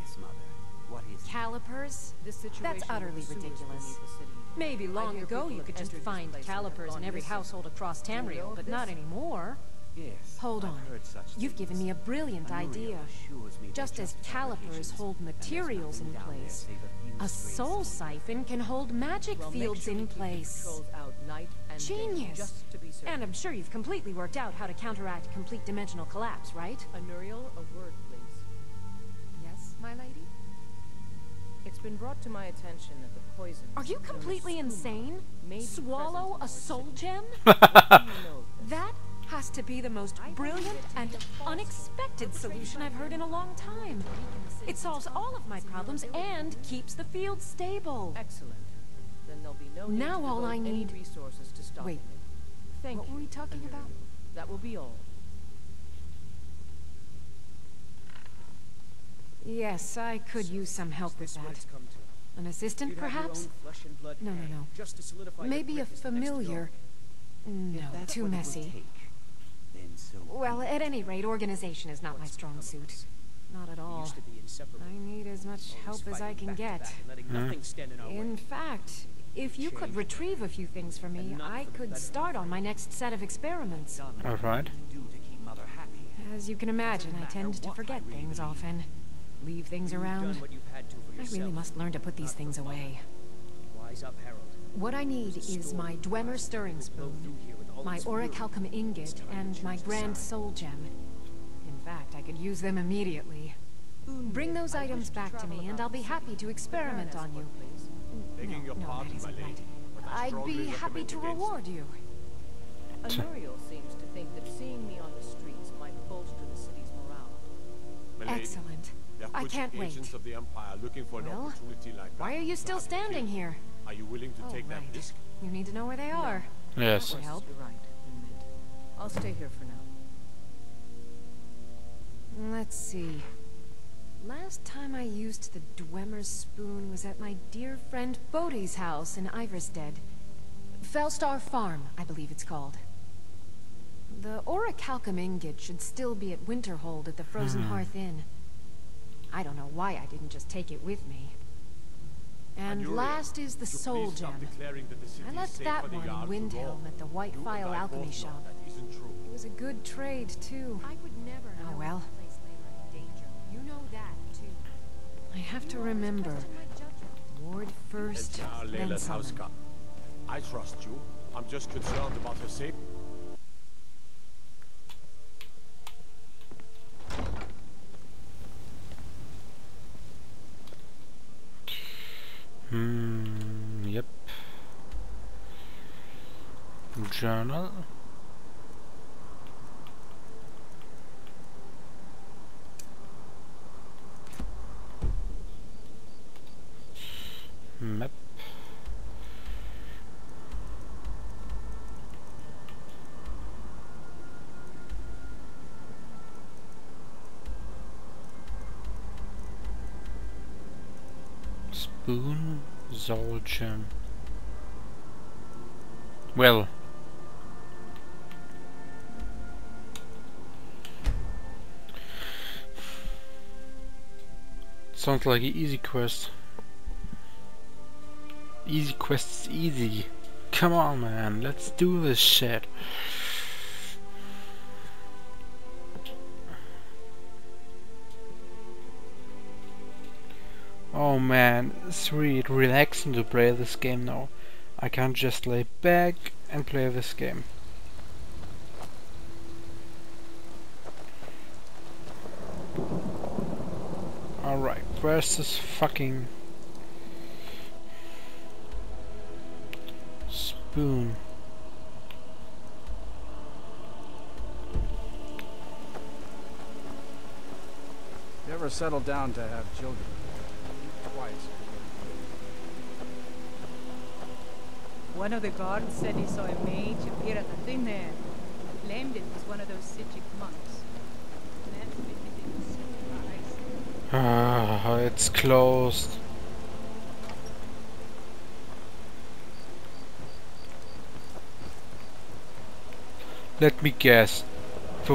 Yes, Mother. What is it? Calipers? That's utterly ridiculous. Maybe long ago you could just find calipers in every household across Tamriel, but not anymore. Yes. Hold on. You've given me a brilliant idea. Just as calipers hold materials in place, a soul siphon can hold magic fields in place. Genius! And I'm sure you've completely worked out how to counteract complete dimensional collapse, right? Anuriel, a word, please. Yes, my lady? It's been brought to my attention that the poison... Are you completely insane? Swallow a soul gem? That has to be the most brilliant and unexpected solution I've heard in a long time. It solves all of my problems and keeps the field stable. Excellent. Then there'll be no need now to all I devote any need... resources to stopping Wait. it. Thank What you, were we talking about? That will be all. Yes, I could use some help with that. An assistant, perhaps? No. Maybe a familiar... No, too messy. Well, at any rate, organization is not my strong suit. Not at all. I need as much help as I can get. In fact, if you could retrieve a few things for me, I could start on my next set of experiments. Alright. As you can imagine, I tend to forget things often. Leave things around. I really must learn to put these things away. What I need is my Dwemer stirring spoon, my orichalcum ingot, and my grand soul gem. In fact, I could use them immediately. Bring those items back to me, and I'll be happy to experiment on you. No, that isn't right. I'd be happy to reward you. Anuriel seems to think that seeing me on the streets might bolster the city's morale. Excellent. I can't wait. Of the Empire looking for an opportunity like that. Why are you still standing here? Are you willing to take that risk? You need to know where they are. Yes. That would help. You're right. I'll stay here for now. Let's see. Last time I used the Dwemer spoon was at my dear friend Bodhi's house in Iverstead. Fellstar Farm, I believe it's called. The orichalcum ingot should still be at Winterhold at the Frozen Hearth Inn. I don't know why I didn't just take it with me. And last is the soul gem. I left that one in Windhelm at the White Phial alchemy shop. It was a good trade, too. I would never. Oh well. You know that, too. I have to remember. Ward first, then summon. I trust you. I'm just concerned about her safety. Yep. Journal. Map. Spoon, Zolgem. Well. Sounds like an easy quest. Easy quest is easy. Come on, man, let's do this shit. Oh man, it's really relaxing to play this game now. I can't just lay back and play this game. Alright, where's this fucking spoon? You ever settle down to have children? Twice. One of the guards said he saw a mage appear at the thing there. Claimed it was one of those Sijic monks. Ah, it's closed. Let me guess. If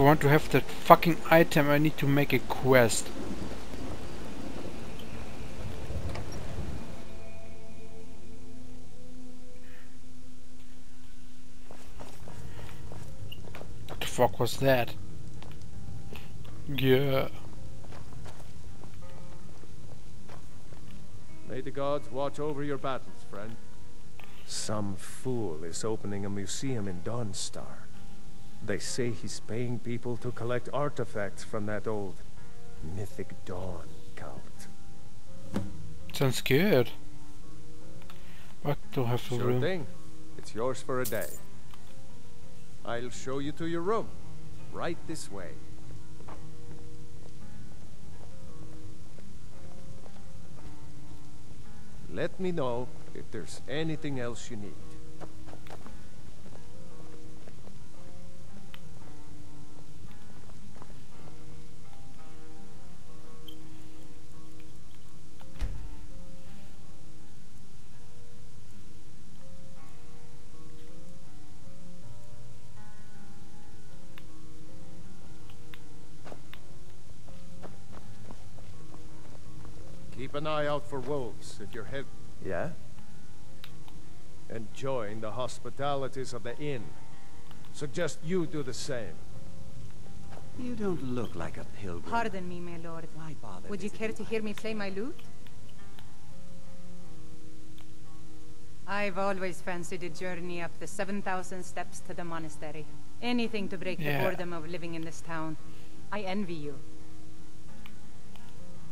I I want to have that fucking item, I need to make a quest. What the fuck was that? Yeah. May the gods watch over your battles, friend. Some fool is opening a museum in Dawnstar. They say he's paying people to collect artifacts from that old Mythic Dawn cult. Sounds good. What do I have for Sure room? thing. It's yours for a day. I'll show you to your room. Right this way. Let me know if there's anything else you need. Keep an eye out for wolves if you're head... Yeah? Enjoying the hospitalities of the inn. Suggest you do the same. You don't look like a pilgrim. Pardon me, my lord. Why bother? Would you care to hear me play my lute? I've always fancied a journey up the 7,000 steps to the monastery. Anything to break the boredom of living in this town. I envy you.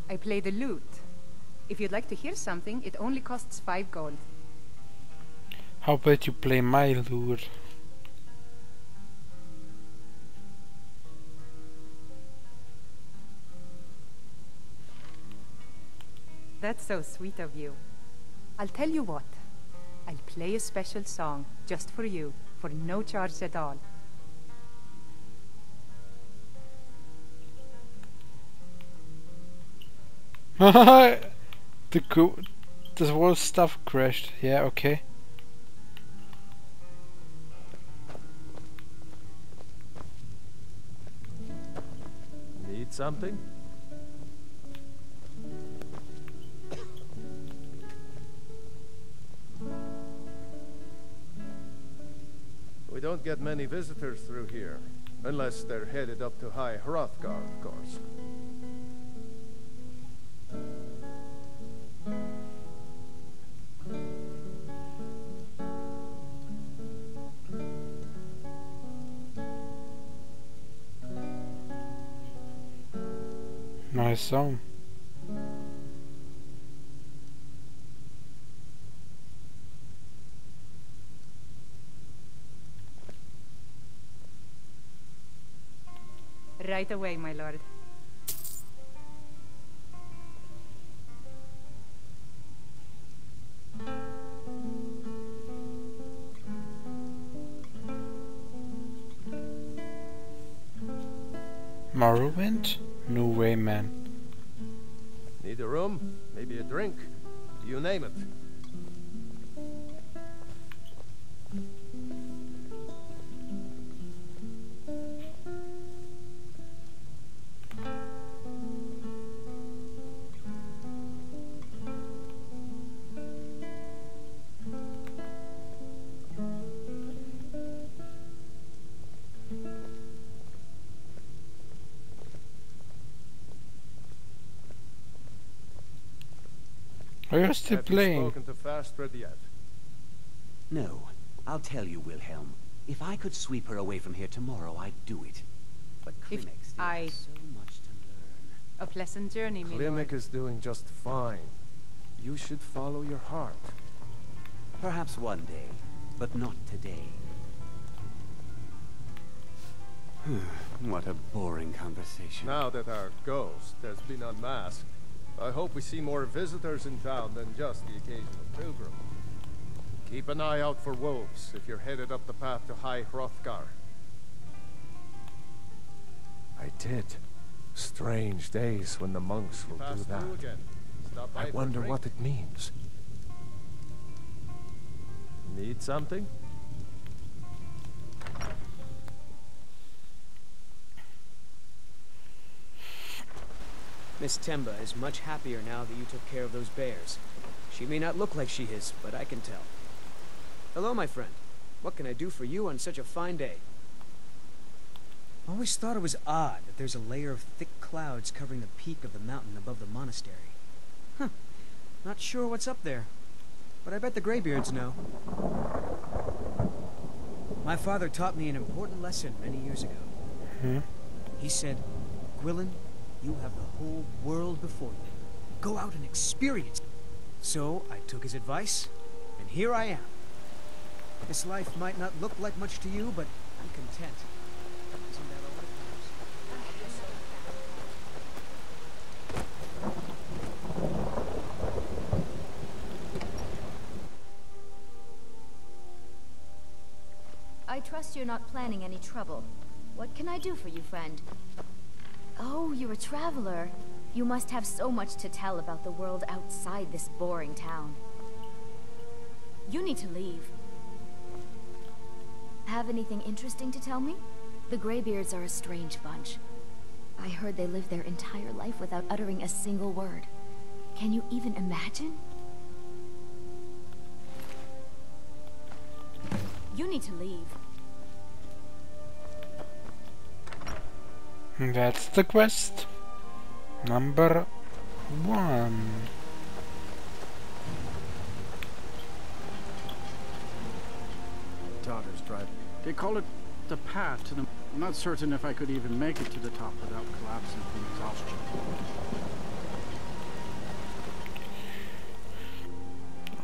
I play the lute. If you'd like to hear something, it only costs 5 gold. How about you play my lute? That's so sweet of you. I'll tell you what. I'll play a special song just for you, for no charge at all. The whole stuff crashed. Yeah, okay. Need something? We don't get many visitors through here, unless they're headed up to High Hrothgar, of course. Nice song. Right away, my lord. Morrowind? No way, man. Need a room? Maybe a drink? You name it. Are you still Have playing? you spoken to Fastred yet? No. I'll tell you, Wilhelm. If I could sweep her away from here tomorrow, I'd do it. But If Klimek still I- has so much to learn. A pleasant journey, my lord. Klimek is doing just fine. You should follow your heart. Perhaps one day, but not today. What a boring conversation. Now that our ghost has been unmasked, I hope we see more visitors in town than just the occasional pilgrim. Keep an eye out for wolves if you're headed up the path to High Hrothgar. I did. Strange days when the monks will do that. I wonder what it means. Need something? Miss Temba is much happier now that you took care of those bears. She may not look like she is, but I can tell. Hello, my friend. What can I do for you on such a fine day? Always thought it was odd that there's a layer of thick clouds covering the peak of the mountain above the monastery. Huh. Not sure what's up there, but I bet the Greybeards know. My father taught me an important lesson many years ago. He said, Gwilyn, you have the whole world before you. Go out and experience it. So I took his advice, and here I am. This life might not look like much to you, but I'm content. Isn't that all I trust you're not planning any trouble. What can I do for you, friend? Oh, you're a traveler. You must have so much to tell about the world outside this boring town. You need to leave. Have anything interesting to tell me? The Greybeards are a strange bunch. I heard they live their entire life without uttering a single word. Can you even imagine? You need to leave. That's the quest. Number 1. Daughter's drive. They call it the path to the... I'm not certain if I could even make it to the top without collapsing from exhaustion.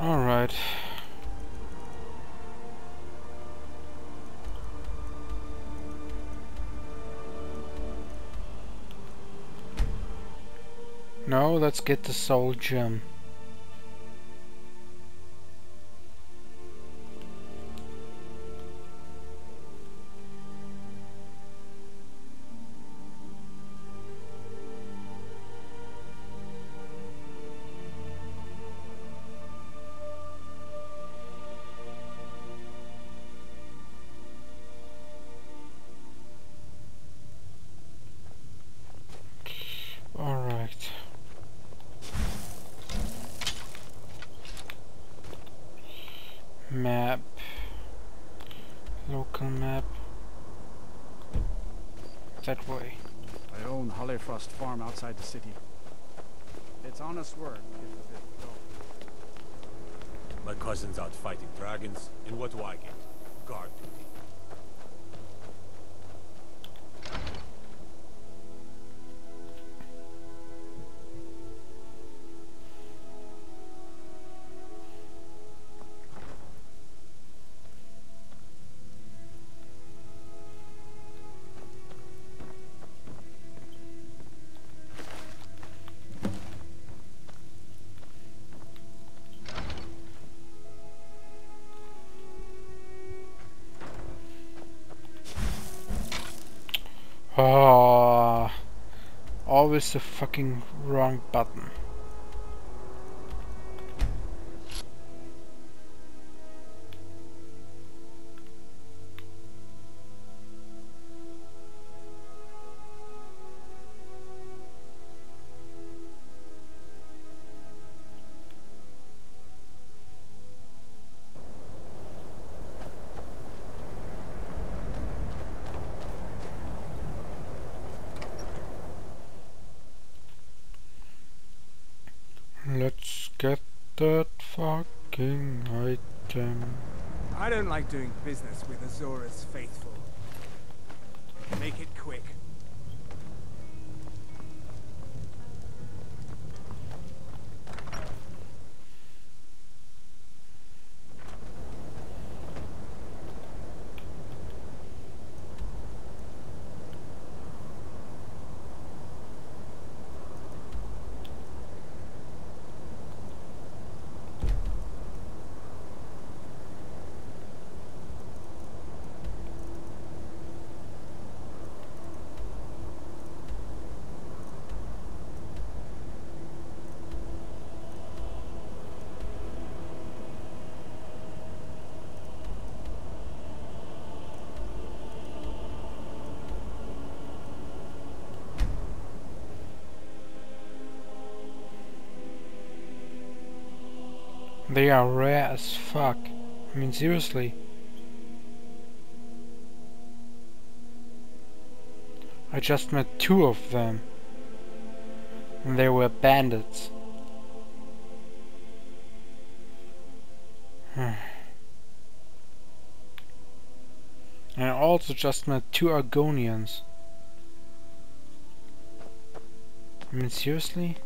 Alright. No, let's get the soul gem. Alright. Map. Local map. That way. I own Hollifrost Farm outside the city. It's honest work, if a bit dull. My cousin's out fighting dragons, and what do I get? Guard duty. Ah, always the fucking wrong button. Let's get that fucking item. I don't like doing business with Azora's faithful. Make it quick. They are rare as fuck. I mean, seriously. I just met 2 of them. And they were bandits. And I also just met 2 Argonians. I mean, seriously?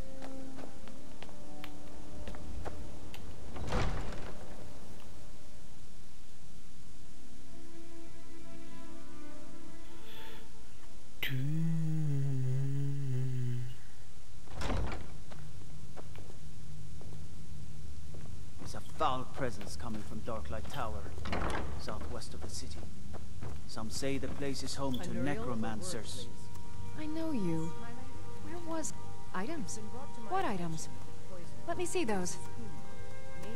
There's a foul presence coming from Darklight Tower, southwest of the city. Some say the place is home to necromancers. I know you. Where was... items? What items? Let me see those.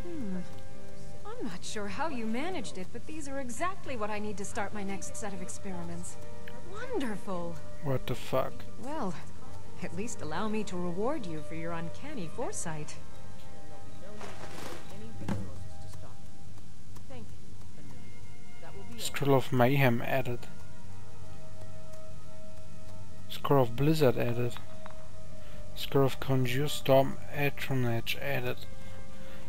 I'm not sure how you managed it, but these are exactly what I need to start my next set of experiments. Wonderful! What the fuck? Well, at least allow me to reward you for your uncanny foresight. Scroll of Mayhem added. Scroll of Blizzard added. Scroll of Conjure Storm Atronach added.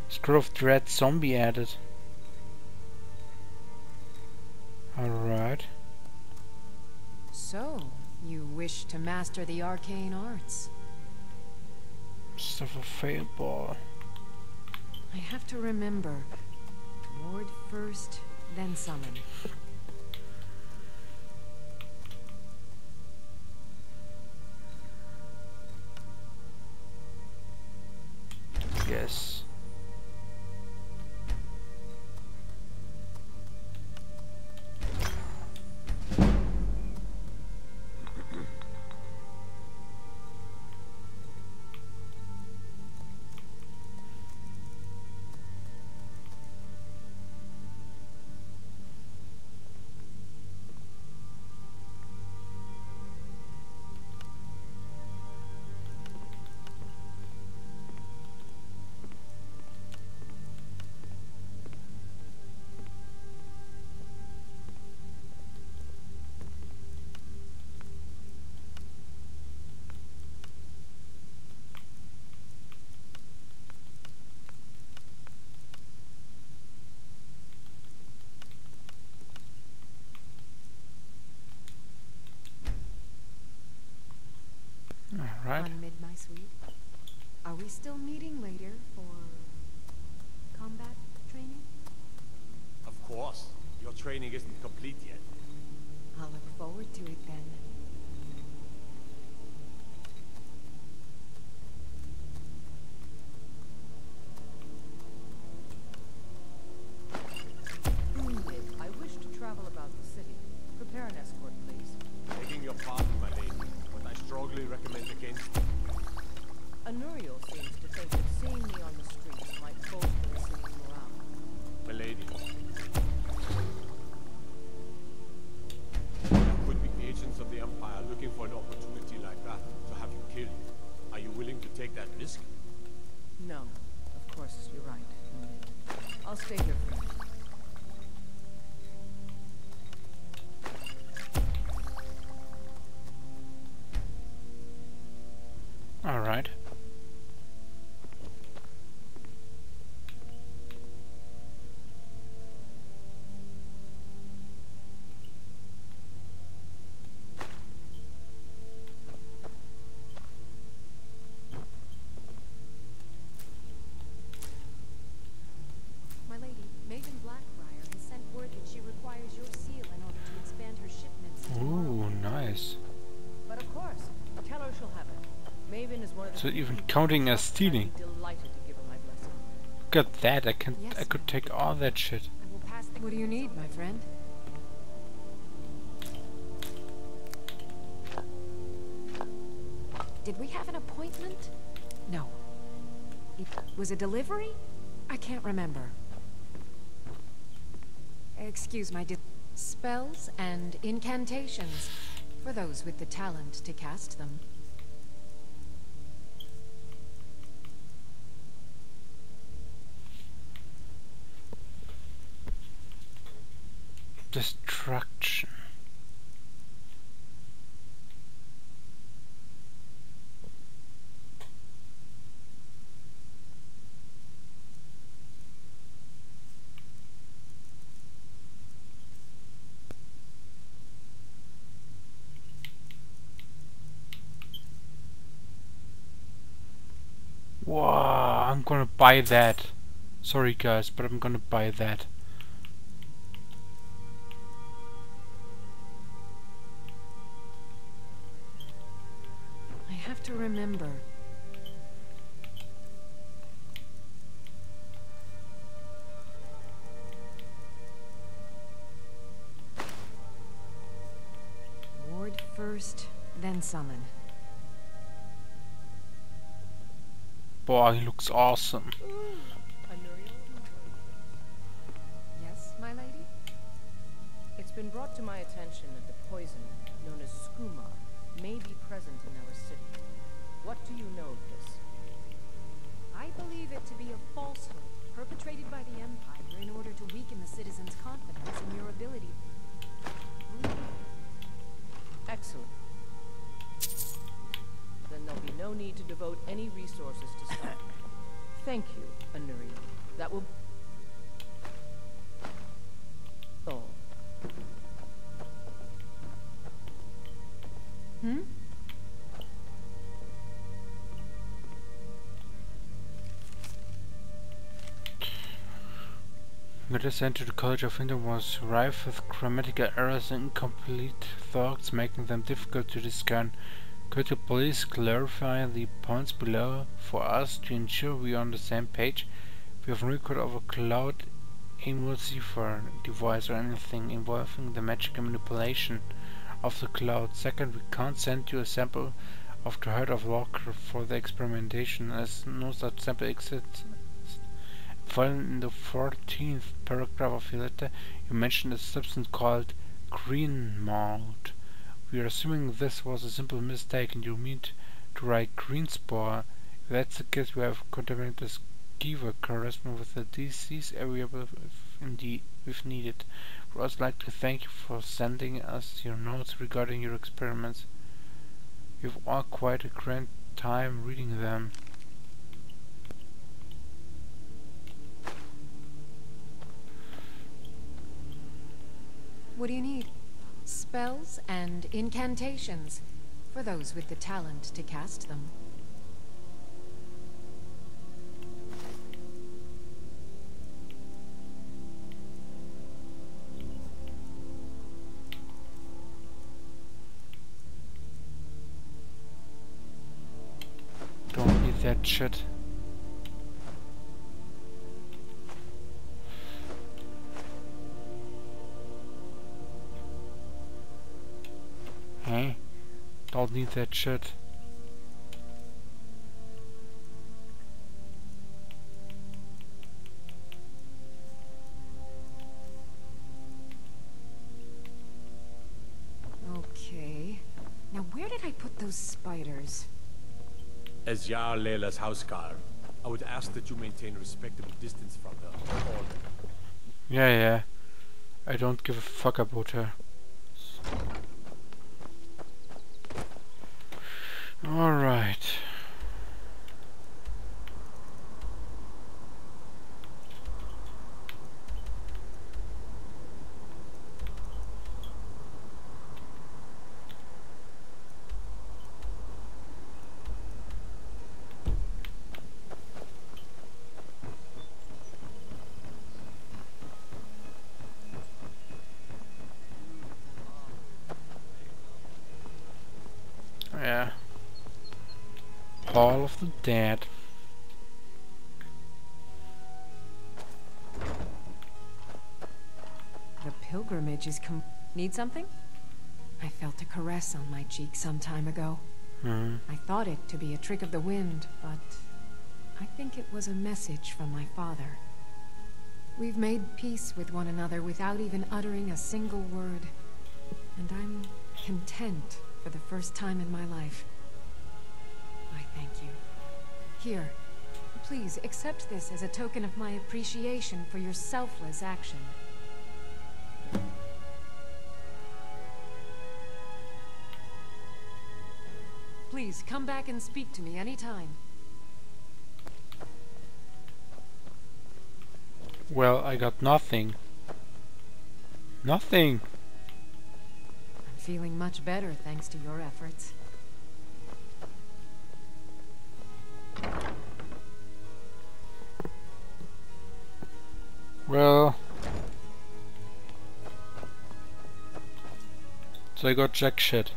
Scroll of Dread Zombie added. Alright. So, you wish to master the arcane arts? Stuff of Failed Ball. I have to remember. Ward first, then summon. Yes. Alright. Unmid my suite. Are we still meeting later for combat training? Of course. Your training isn't complete yet. I'll look forward to it then. I wish to travel about the city. Prepare an escort, please. Begging your pardon, my lady, but I strongly recommend against it. Anuriel seems to think that seeing me on the streets might bolster the city's morale. My lady. There could be agents of the Empire looking for an opportunity like that to have you killed. Are you willing to take that risk? No, of course, you're right. I'll stay here for now. Alright. My lady, Maven Blackbriar has sent word that she requires your seal in order to expand her shipments. Ooh, nice. But of course, tell her she'll have it. Maven is one of the So few even people counting as I'd be stealing. delighted to give her my blessing. Look at that, Yes, I could take all that shit. I will pass the... What do you need, my friend? Did we have an appointment? No. It was a delivery? I can't remember. Excuse my spells and incantations for those with the talent to cast them. destruction. Wow, I'm gonna buy that. Sorry guys, but I'm gonna buy that. I have to remember. Ward first, then summon. Boy, he looks awesome. Yes, my lady? It's been brought to my attention that the poison, known as skooma, may be present in our city. What do you know of this? I believe it to be a falsehood perpetrated by the Empire in order to weaken the citizens' confidence in your ability. Excellent. Then there'll be no need to devote any resources to stop it. Thank you, Anurio. That will... all. Hmm? The descent to the College of Winter was rife with grammatical errors and incomplete thoughts, making them difficult to discern. Could you please clarify the points below for us to ensure we are on the same page? We have a record of a cloud emulsifier device or anything involving the magical manipulation of the cloud. Second, we can't send you a sample of the heart of Walker for the experimentation, as no such sample exists. Finally, in the 14th paragraph of your letter, you mentioned a substance called green malt. We are assuming this was a simple mistake and you mean to write green spore. If that's the case, we have contaminated the skiver corresponding with the disease area if needed. We'd also like to thank you for sending us your notes regarding your experiments. You've all quite a grand time reading them. What do you need? Spells and incantations, for those with the talent to cast them. Don't need that shit. Hey, don't need that shit. Okay. Now where did I put those spiders? As Yar Leila's houseguard, I would ask that you maintain a respectable distance from her. All. Yeah. I don't give a fuck about her. Alright. Yeah. Hall of the Dead. The pilgrimage is Need something? I felt a caress on my cheek some time ago. I thought it to be a trick of the wind, but I think it was a message from my father. We've made peace with one another without even uttering a single word. And I'm content for the first time in my life. I thank you. Here, please accept this as a token of my appreciation for your selfless action. Please, come back and speak to me anytime. Well, I got nothing. Nothing! I'm feeling much better thanks to your efforts. Well... So I got jack shit.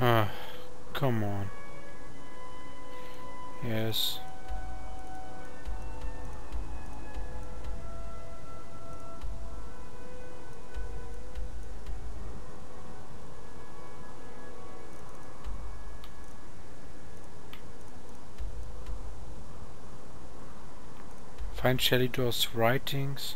Ah, come on. Yes. Find Shelidor's writings.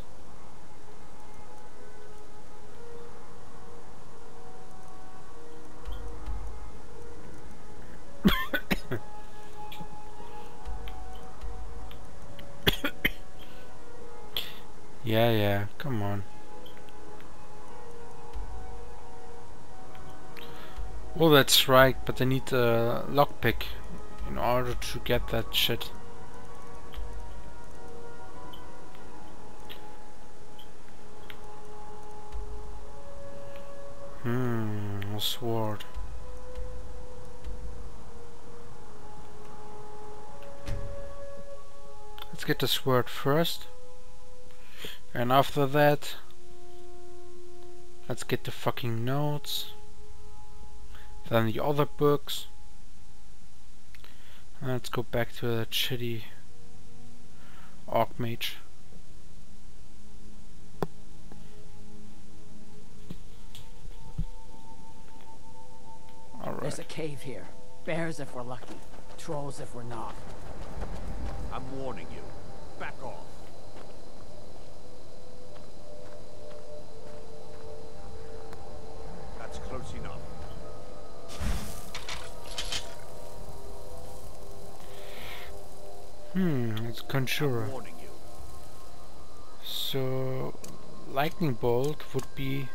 Yeah, come on. Oh, that's right, but I need a lockpick in order to get that shit. A sword. Let's get the sword first. And after that, let's get the fucking notes. Then the other books. And let's go back to that shitty Archmage. Alright. There's a cave here. Bears if we're lucky. Trolls if we're not. I'm warning you. Back off. That's close enough. It's Conjurer. So, Lightning Bolt would be...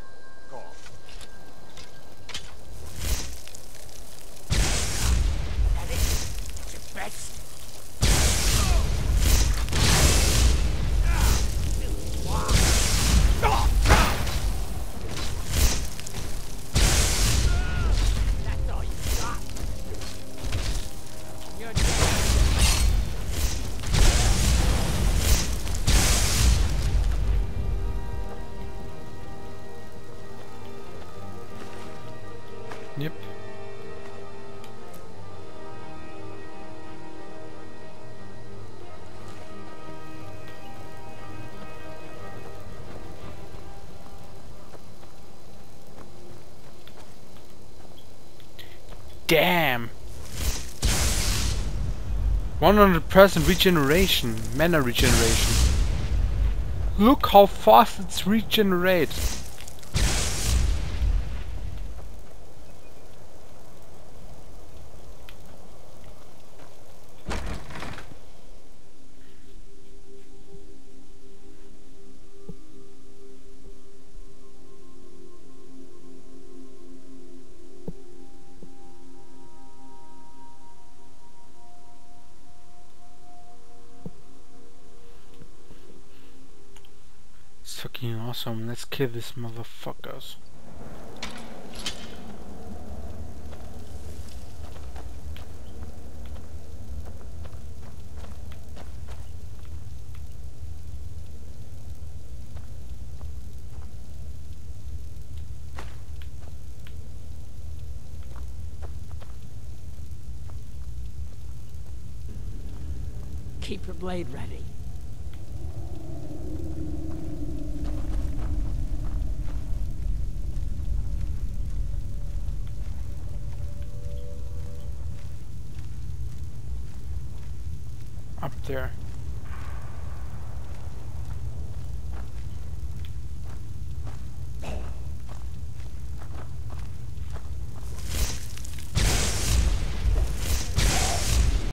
Yep. Damn! 100% regeneration, mana regeneration. Look how fast it's regenerates. It's fucking awesome. Let's kill these motherfuckers. Keep your blade ready. Up there.